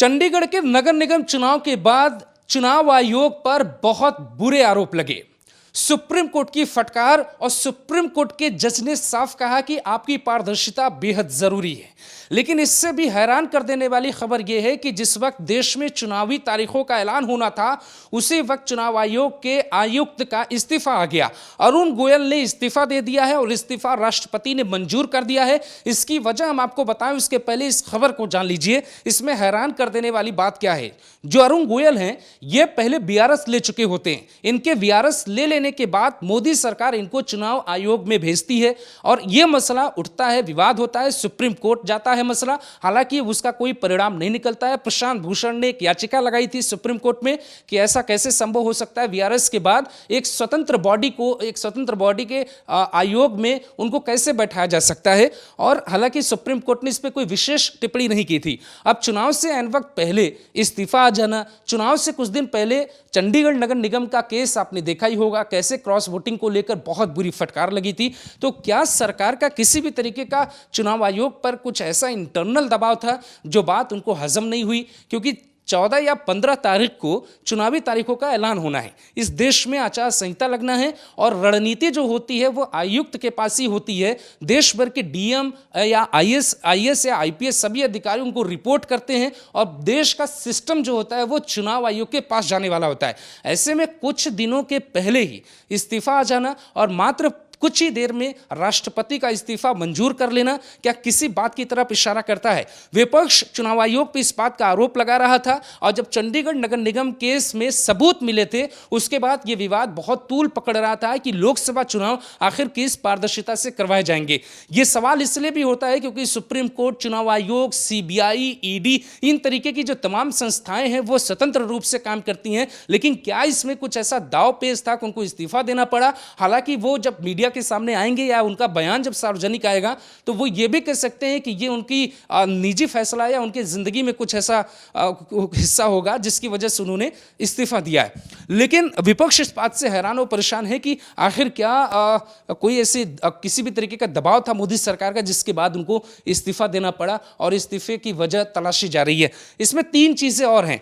चंडीगढ़ के नगर निगम चुनाव के बाद चुनाव आयोग पर बहुत बुरे आरोप लगे। सुप्रीम कोर्ट की फटकार और सुप्रीम कोर्ट के जज ने साफ कहा कि आपकी पारदर्शिता बेहद जरूरी है। लेकिन इससे भी हैरान कर देने वाली खबर यह है कि जिस वक्त देश में चुनावी तारीखों का ऐलान होना था, उसी वक्त चुनाव आयोग के आयुक्त का इस्तीफा आ गया। अरुण गोयल ने इस्तीफा दे दिया है और इस्तीफा राष्ट्रपति ने मंजूर कर दिया है। इसकी वजह हम आपको बताएं, उसके पहले इस खबर को जान लीजिए। इसमें हैरान कर देने वाली बात क्या है, जो अरुण गोयल हैं, ये पहले वीआरएस ले चुके होते हैं। इनके वीआरएस ले लेने के बाद मोदी सरकार इनको चुनाव आयोग में भेजती है और यह मसला उठता है, विवाद होता है, सुप्रीम कोर्ट जाता है मसला। हालांकि उसका कोई परिणाम नहीं निकलता है। प्रशांत भूषण ने एक याचिका लगाई थी सुप्रीम कोर्ट में कि ऐसा कैसे संभव हो सकता है, वीआरएस के बाद एक स्वतंत्र बॉडी के आयोग में उनको कैसे बैठाया जा सकता है। और हालांकि सुप्रीम कोर्ट ने इस पर कोई विशेष टिप्पणी नहीं की थी। अब चुनाव से ऐन वक्त पहले इस्तीफा आ जाना, चुनाव से कुछ दिन पहले चंडीगढ़ नगर निगम का केस आपने देखा ही होगा, कैसे क्रॉस वोटिंग को लेकर बहुत बुरी फटकार लगी थी। तो क्या सरकार का किसी भी तरीके का चुनाव आयोग पर कुछ ऐसा इंटरनल दबाव था जो बात उनको हजम नहीं हुई? क्योंकि 14 या 15 तारीख को चुनावी तारीखों का ऐलान होना है। इस देश में आचार संहिता लगना है और रणनीति जो होती है वो आयुक्त के पास ही होती है। देश भर के डीएम या आईएएस या आईपीएस सभी अधिकारी उनको रिपोर्ट करते हैं और देश का सिस्टम जो होता है वो चुनाव आयोग के पास जाने वाला होता है। ऐसे में कुछ दिनों के पहले ही इस्तीफा आ जाना और मात्र कुछ ही देर में राष्ट्रपति का इस्तीफा मंजूर कर लेना क्या किसी बात की तरफ इशारा करता है? विपक्ष चुनाव आयोग पर इस बात का आरोप लगा रहा था और जब चंडीगढ़ नगर निगम केस में सबूत मिले थे, उसके बाद यह विवाद बहुत तूल पकड़ रहा था कि लोकसभा चुनाव आखिर किस पारदर्शिता से करवाए जाएंगे। यह सवाल इसलिए भी होता है क्योंकि सुप्रीम कोर्ट, चुनाव आयोग, सीबीआई, ईडी, इन तरीके की जो तमाम संस्थाएं हैं वो स्वतंत्र रूप से काम करती हैं। लेकिन क्या इसमें कुछ ऐसा दाव पेच था कि उनको इस्तीफा देना पड़ा? हालांकि वो जब मीडिया के सामने आएंगे या उनका बयान जब सार्वजनिक आएगा तो वो ये भी कह सकते हैं कि ये उनकी निजी फैसला या उनकी जिंदगी में कुछ ऐसा हिस्सा होगा जिसकी वजह से उन्होंने इस्तीफा दिया है। लेकिन विपक्ष इस बात से हैरान और परेशान है कि आखिर क्या कोई ऐसे किसी भी तरीके का दबाव था मोदी सरकार का जिसके बाद उनको इस्तीफा देना पड़ा और इस्तीफे की वजह तलाशी जा रही है। इसमें 3 चीजें और हैं।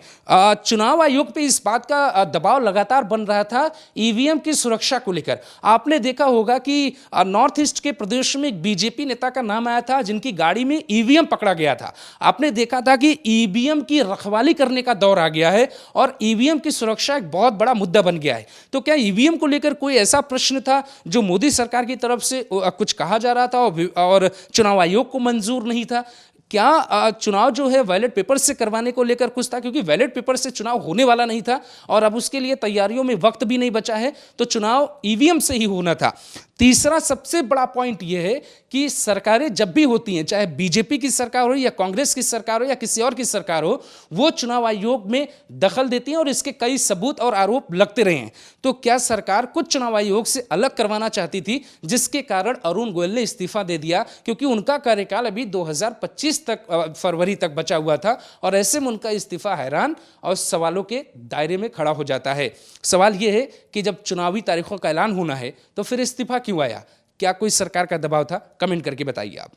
चुनाव आयोग पे इस बात का दबाव लगातार बन रहा था ईवीएम की सुरक्षा को लेकर। आपने देखा होगा कि नॉर्थ ईस्ट के प्रदेश में एक बीजेपी नेता का नाम आया था जिनकी गाड़ी में ईवीएम पकड़ा गया था। आपने देखा था कि ईवीएम की रखवाली करने का दौर आ गया है और ईवीएम की सुरक्षा एक बहुत बड़ा मुद्दा बन गया है। तो क्या ईवीएम को लेकर कोई ऐसा प्रश्न था जो मोदी सरकार की तरफ से कुछ कहा जा रहा था और चुनाव आयोग को मंजूर नहीं था? क्या चुनाव जो है बैलेट पेपर से करवाने को लेकर कुछ था? क्योंकि बैलेट पेपर से चुनाव होने वाला नहीं था और अब उसके लिए तैयारियों में वक्त भी नहीं बचा है, तो चुनाव ईवीएम से ही होना था। तीसरा सबसे बड़ा पॉइंट यह है कि सरकारें जब भी होती हैं, चाहे बीजेपी की सरकार हो या कांग्रेस की सरकार हो या किसी और की सरकार हो, वो चुनाव आयोग में दखल देती हैं और इसके कई सबूत और आरोप लगते रहे हैं। तो क्या सरकार कुछ चुनाव आयोग से अलग करवाना चाहती थी जिसके कारण अरुण गोयल ने इस्तीफा दे दिया? क्योंकि उनका कार्यकाल अभी 2025 तक फरवरी तक बचा हुआ था और ऐसे में उनका इस्तीफा हैरान और सवालों के दायरे में खड़ा हो जाता है। सवाल यह है कि जब चुनावी तारीखों का ऐलान होना है तो फिर इस्तीफा क्यों आया? क्या कोई सरकार का दबाव था? कमेंट करके बताइए आप।